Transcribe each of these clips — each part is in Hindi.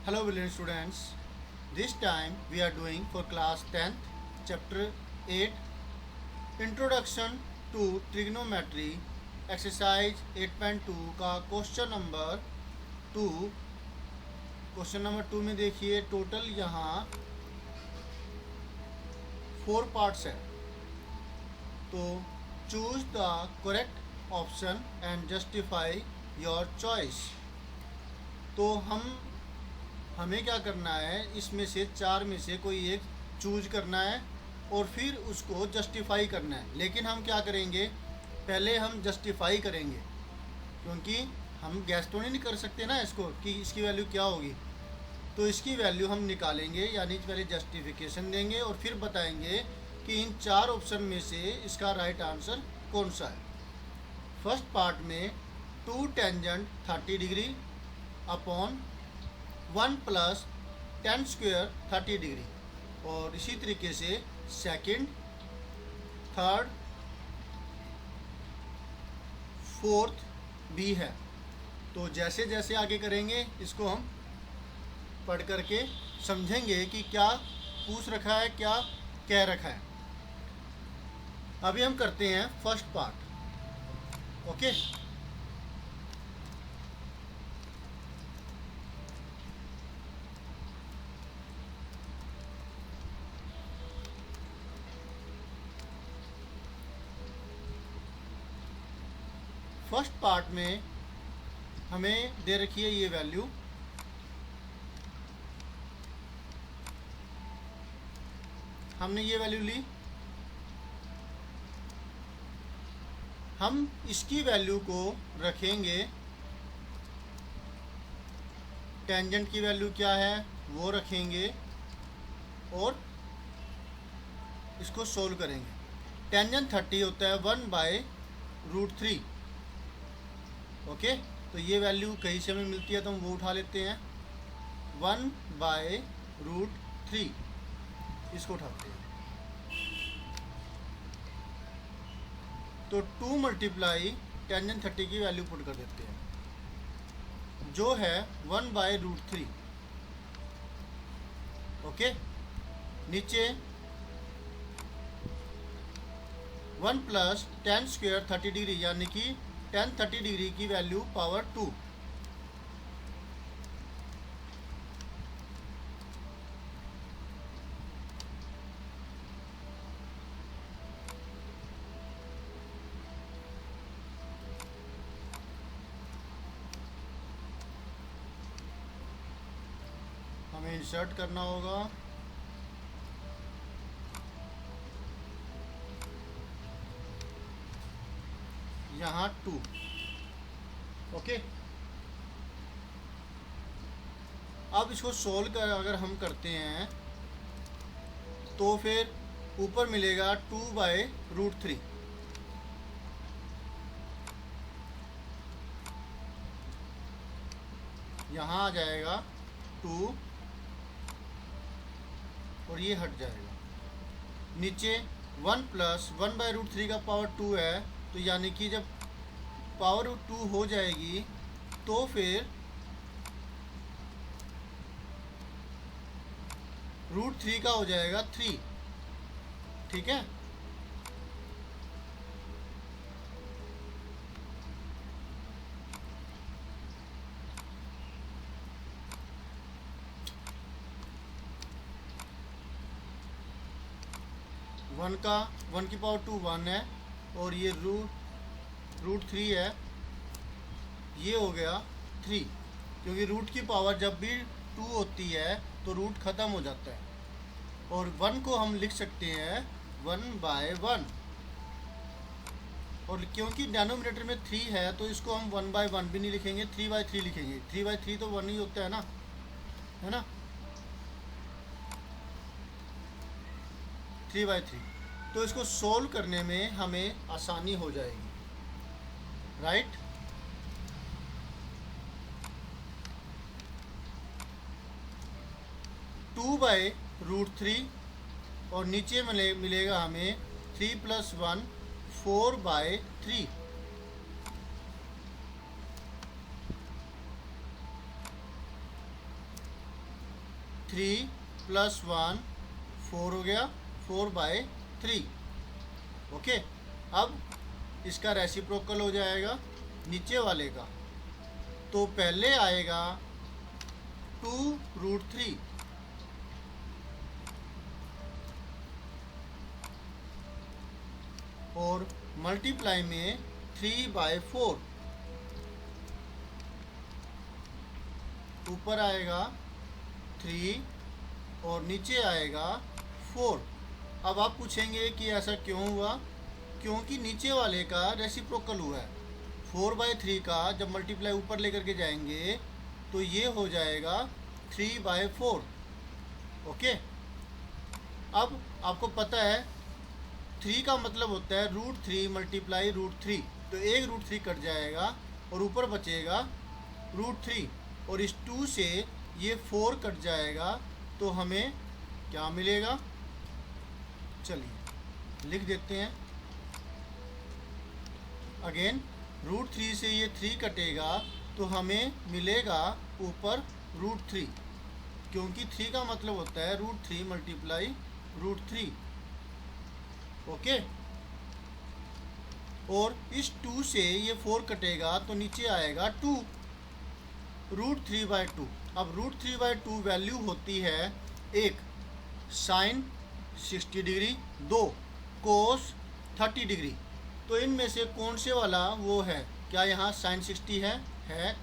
Hello brilliant students. This time we are doing for class 10th chapter 8 Introduction to Trigonometry exercise 8.2 का क्वेश्चन नंबर 2। क्वेश्चन नंबर 2 में देखिए टोटल यहाँ 4 पार्ट्स है। तो choose the correct option and justify your choice. तो हमें क्या करना है, इसमें से 4 में से कोई एक चूज करना है और फिर उसको जस्टिफाई करना है। लेकिन हम क्या करेंगे, पहले हम जस्टिफाई करेंगे, क्योंकि हम गैस तो नहीं कर सकते ना इसको कि इसकी वैल्यू क्या होगी। तो इसकी वैल्यू हम निकालेंगे, यानी पहले जस्टिफिकेशन देंगे और फिर बताएंगे कि इन 4 ऑप्शन में से इसका राइट आंसर कौन सा है। फर्स्ट पार्ट में 2 tangent 30 degree upon 1 plus tan square 30 degree, और इसी तरीके से सेकंड, थर्ड, फोर्थ भी है। तो जैसे जैसे आगे करेंगे इसको हम पढ़ करके समझेंगे कि क्या पूछ रखा है, क्या कह रखा है। अभी हम करते हैं first part. Okay, first part में हमें दे रखी है ये वैल्यू। हमने ये वैल्यू ली, हम इसकी वैल्यू को रखेंगे, टेंजेंट की वैल्यू क्या है वो रखेंगे और इसको सोल्व करेंगे। टेंजेंट 30 होता है 1/√3। ओके, तो ये वैल्यू कहीं से हमें मिलती है तो हम वो उठा लेते हैं, 1/√3 इसको उठाते हैं। तो 2 मल्टीप्लाई टेंजेंट 30 की वैल्यू पुट कर देते हैं, जो है 1/√3। ओके, नीचे 1 प्लस tan स्क्वायर 30 डिग्री, यानी कि tan 30 डिग्री की वैल्यू पावर 2। हमें इंसर्ट करना होगा, यहाँ 2। ओके, अब इसको सोल्व कर अगर हम करते हैं तो फिर ऊपर मिलेगा 2/√3। यहाँ आ जाएगा 2 और ये हट जाएगा। नीचे 1 प्लस 1/√3 का पावर 2 है, तो यानी कि जब पावर 2 हो जाएगी तो फिर √3 का हो जाएगा 3। ठीक है, वन की पावर 2 1 है और ये √3 है, ये हो गया 3। क्योंकि रूट की पावर जब भी 2 होती है तो रूट ख़त्म हो जाता है, और 1 को हम लिख सकते हैं 1/1। और क्योंकि डिनोमिनेटर में 3 है तो इसको हम 1/1 भी नहीं लिखेंगे, 3/3 लिखेंगे। 3/3 तो 1 ही होता है ना, है ना, 3/3। तो इसको सोल्व करने में हमें आसानी हो जाएगी, राइट। टू बाई √3 और नीचे मिलेगा हमें 3 + 1 4/3। 3 + 1 4 हो गया, 4/3। ओके, अब इसका रेसिप्रोकल हो जाएगा नीचे वाले का, तो पहले आएगा 2√3 और मल्टीप्लाई में 3/4, ऊपर आएगा 3 और नीचे आएगा 4। अब आप पूछेंगे कि ऐसा क्यों हुआ? क्योंकि नीचे वाले का रेसिप्रोकल हुआ है। 4/3 का जब मल्टीप्लाई ऊपर लेकर के जाएंगे तो ये हो जाएगा 3/4। ओके, अब आपको पता है 3 का मतलब होता है √3 मल्टीप्लाई √3, तो एक √3 कट जाएगा और ऊपर बचेगा √3, और इस 2 से ये 4 कट जाएगा, तो हमें क्या मिलेगा? चलिए लिख देते हैं अगेन। √3 से ये 3 कटेगा तो हमें मिलेगा ऊपर √3, क्योंकि 3 का मतलब होता है √3 मल्टीप्लाई √3। ओके, और इस 2 से ये 4 कटेगा तो नीचे आएगा 2, √3/2। अब √3/2 वैल्यू होती है 1 साइन 60 डिग्री, 2 कोस 30 डिग्री। तो इनमें से कौन से वाला वो है? क्या यहाँ साइन 60 है?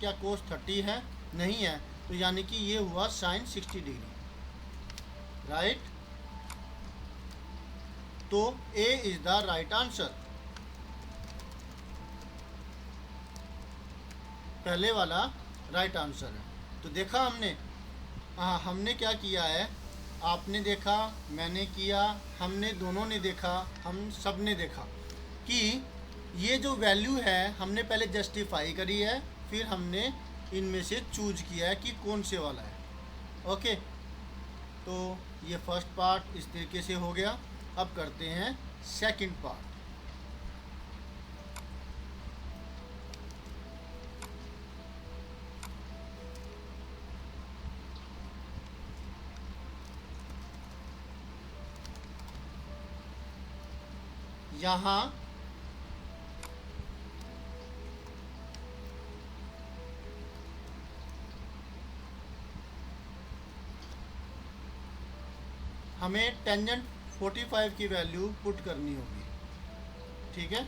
क्या कोस 30 है? नहीं है, तो यानी कि ये हुआ साइन 60 डिग्री, राइट। तो ए इज द राइट आंसर। पहले वाला राइट आंसर है। तो देखा हमने, हाँ हमने क्या किया है, आपने देखा, मैंने किया, हमने दोनों ने देखा, हम सब ने देखा कि ये जो वैल्यू है हमने पहले जस्टिफाई करी है, फिर हमने इनमें से चूज किया है कि कौन से वाला है। ओके, तो ये फर्स्ट पार्ट इस तरीके से हो गया। अब करते हैं सेकंड पार्ट। यहाँ हमें टेंजेंट 45 की वैल्यू पुट करनी होगी, ठीक है।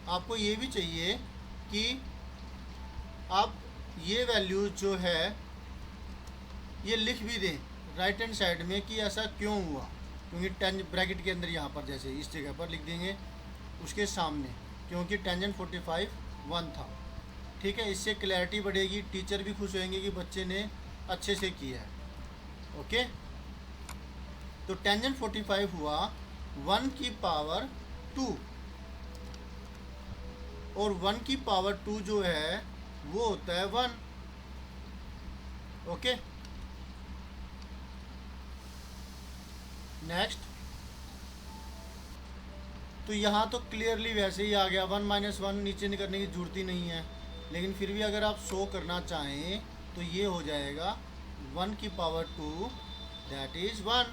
आपको ये भी चाहिए कि आप ये वैल्यू जो है ये लिख भी दें राइट हैंड साइड में कि ऐसा क्यों हुआ, क्योंकि ब्रैकेट के अंदर यहाँ पर जैसे इस जगह पर लिख देंगे उसके सामने, क्योंकि टेंजेंट 45 1 था, ठीक है। इससे क्लैरिटी बढ़ेगी, टीचर भी खुश होंगे कि बच्चे ने अच्छे से किया है। ओके, तो टेंजेंट 45 हुआ 1 की पावर 2, और 1 की पावर 2 जो है वो होता है 1। Okay, next. तो यहाँ तो क्लियरली वैसे ही आ गया, 1 - 1 नीचे करने की जरूरत ही नहीं है, लेकिन फिर भी अगर आप शो करना चाहें तो ये हो जाएगा 1 की पावर 2 दैट इज़ 1।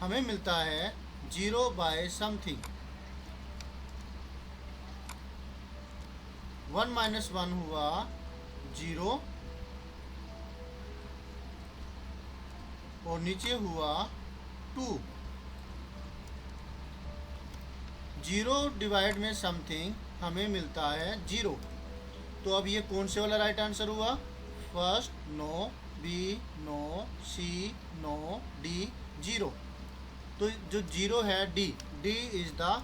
हमें मिलता है 0/समथिंग। 1 - 1 हुआ 0 और नीचे हुआ 2। 0 डिवाइड में समथिंग हमें मिलता है 0। तो अब ये कौन से वाला राइट आंसर हुआ? First no, B no, C no, D 0। तो जो 0 है डी इज द,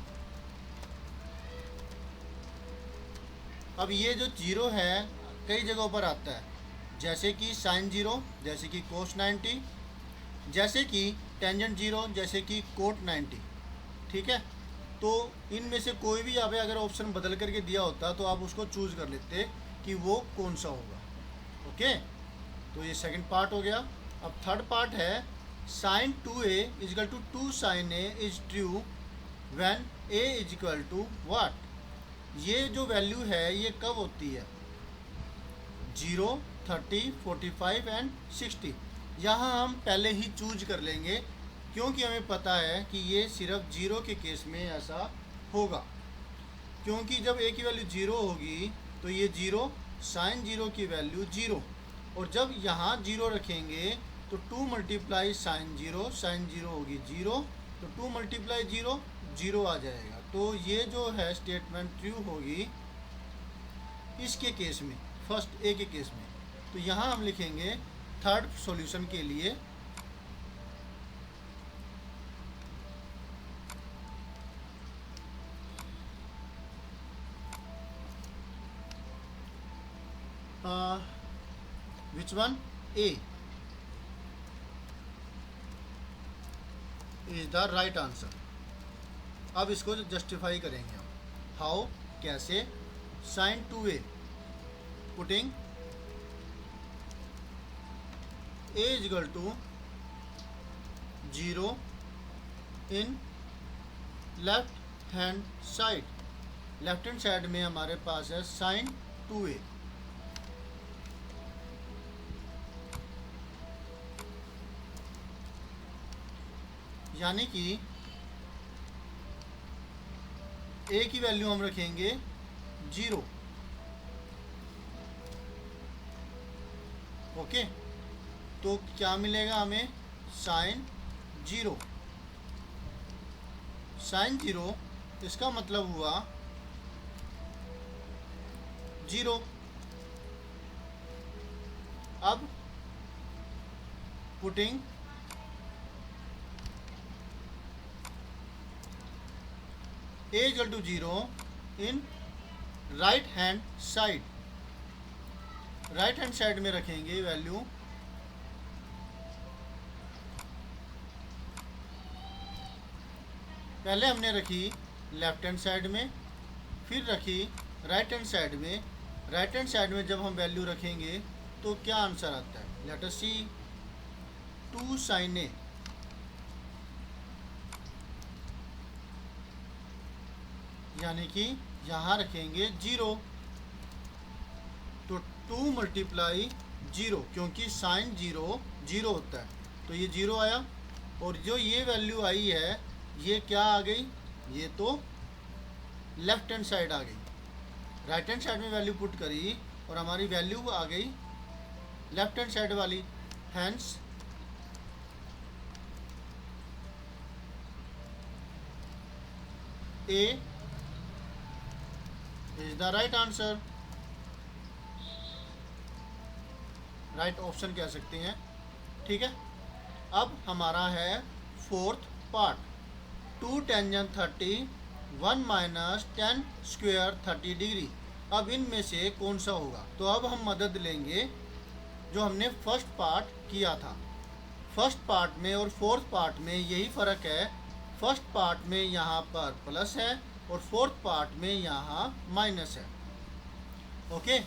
अब ये जो 0 है कई जगहों पर आता है, जैसे कि साइन 0, जैसे कि कोस 90, जैसे कि टेंजेंट 0, जैसे कि कोट 90, ठीक है। तो इनमें से कोई भी आप अगर ऑप्शन बदल करके दिया होता तो आप उसको चूज़ कर लेते कि वो कौन सा होगा। ओके, तो ये सेकंड पार्ट हो गया। अब थर्ड पार्ट है sine 2a = 2 sin a is true when a = what. ये जो वैल्यू है ये कब होती है? 0, 30, 45 एंड 60। यहाँ हम पहले ही चूज कर लेंगे क्योंकि हमें पता है कि ये सिर्फ 0 के केस में ऐसा होगा, क्योंकि जब a की वैल्यू 0 होगी तो ये 0, साइन 0 की वैल्यू 0, और जब यहाँ 0 रखेंगे तो 2 मल्टीप्लाई साइन 0 होगी 0, तो 2 मल्टीप्लाई 0 0 आ जाएगा। तो ये जो है स्टेटमेंट ट्रू होगी इसके केस में, फर्स्ट ए के केस में। तो यहाँ हम लिखेंगे थर्ड सॉल्यूशन के लिए which one A is the right answer. अब इसको जस्टिफाई करेंगे हम। हाउ, कैसे? Sine 2a, putting a is equal to 0 in left hand side. Left hand side में हमारे पास है साइन 2a, यानी कि a की वैल्यू हम रखेंगे 0। ओके, तो क्या मिलेगा हमें? साइन 0। साइन 0 इसका मतलब हुआ 0। अब putting a equal to 0 in right hand side. Right hand side में रखेंगे वैल्यू पहले हमने रखी लेफ्ट हैंड साइड में, फिर रखी राइट हैंड साइड में। राइट हैंड साइड में जब हम वैल्यू रखेंगे तो क्या आंसर आता है? लेट अस सी 2 साइन ए, यानी कि यहाँ रखेंगे 0, तो 2 मल्टीप्लाई 0, क्योंकि साइन 0 0 होता है, तो ये 0 आया। और जो ये वैल्यू आई है ये क्या आ गई? ये तो लेफ्ट हैंड साइड आ गई। राइट हैंड साइड में वैल्यू पुट करी और हमारी वैल्यू आ गई लेफ्ट हैंड साइड वाली। Hence A is the right answer. Right option कह सकते हैं, ठीक है। अब हमारा है fourth part, 2 tangent 30, 1 minus 10 square 30 degree. अब इनमें से कौन सा होगा? तो अब हम मदद लेंगे जो हमने फर्स्ट पार्ट किया था। फर्स्ट पार्ट में और फोर्थ पार्ट में यही फ़र्क है, फर्स्ट पार्ट में यहाँ पर प्लस है और फोर्थ पार्ट में यहाँ माइनस है। ओके,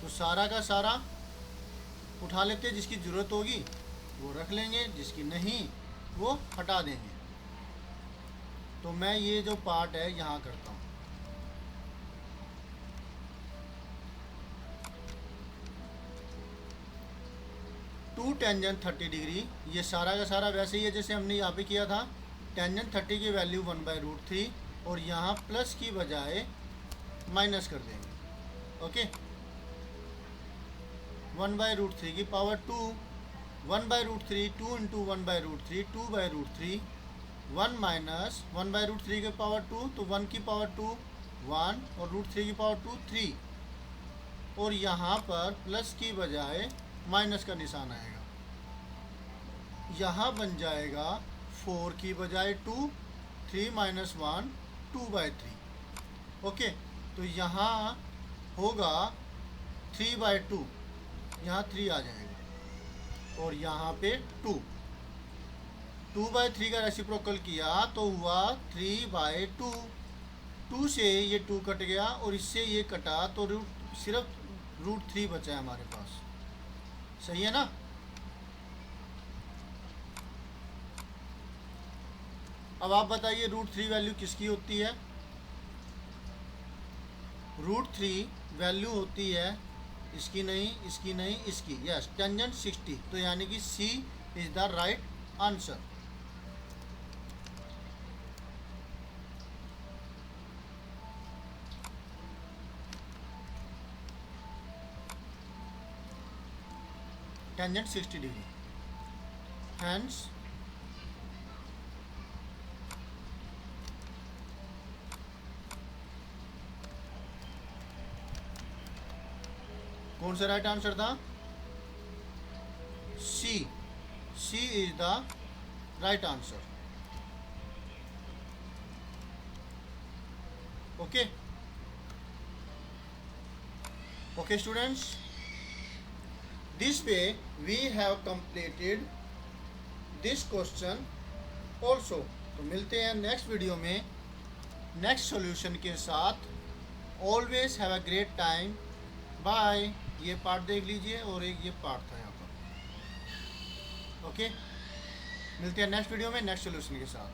तो सारा का सारा उठा लेते, जिसकी ज़रूरत होगी वो रख लेंगे, जिसकी नहीं वो हटा देंगे। तो मैं ये जो पार्ट है यहाँ करता हूँ। टू टेंजेंट 30 डिग्री, ये सारा का सारा वैसे ही है जैसे हमने यहाँ पे किया था। टेंजेंट 30 की वैल्यू 1/√3 और यहाँ प्लस की बजाय माइनस कर देंगे। ओके, 1/√3 की पावर 2, 1/√3, 2 इंटू 1/√3, 2/√3, 1 माइनस 1/√3 की पावर 2, तो 1 की पावर 2 1 और √3 की पावर 2 3, और यहाँ पर प्लस की बजाय माइनस का निशान आएगा। यहाँ बन जाएगा 4 की बजाय 2, 3 माइनस 1 2/3। ओके, तो यहाँ होगा 3/2, यहाँ 3 आ जाएगा और यहाँ पे 2, 2/3 का रेसिप्रोकल किया तो हुआ 3/2। 2 से ये 2 कट गया और इससे ये कटा तो सिर्फ √3 बचा है हमारे पास। सही है ना? अब आप बताइए √3 वैल्यू किसकी होती है? √3 वैल्यू होती है इसकी नहीं, इसकी नहीं, इसकी, यस टेंजेंट 60, तो यानी कि C is the right answer. Tangent 60 degree, hence कौन सा राइट आंसर था? C, C is the right answer. Okay okay students, this way we have completed this question also. तो मिलते हैं नेक्स्ट वीडियो में नेक्स्ट सॉल्यूशन के साथ। Always have a great time, bye. ये पार्ट देख लीजिए और एक ये पार्ट था यहाँ पर। ओके, मिलते हैं नेक्स्ट वीडियो में नेक्स्ट सॉल्यूशन के साथ।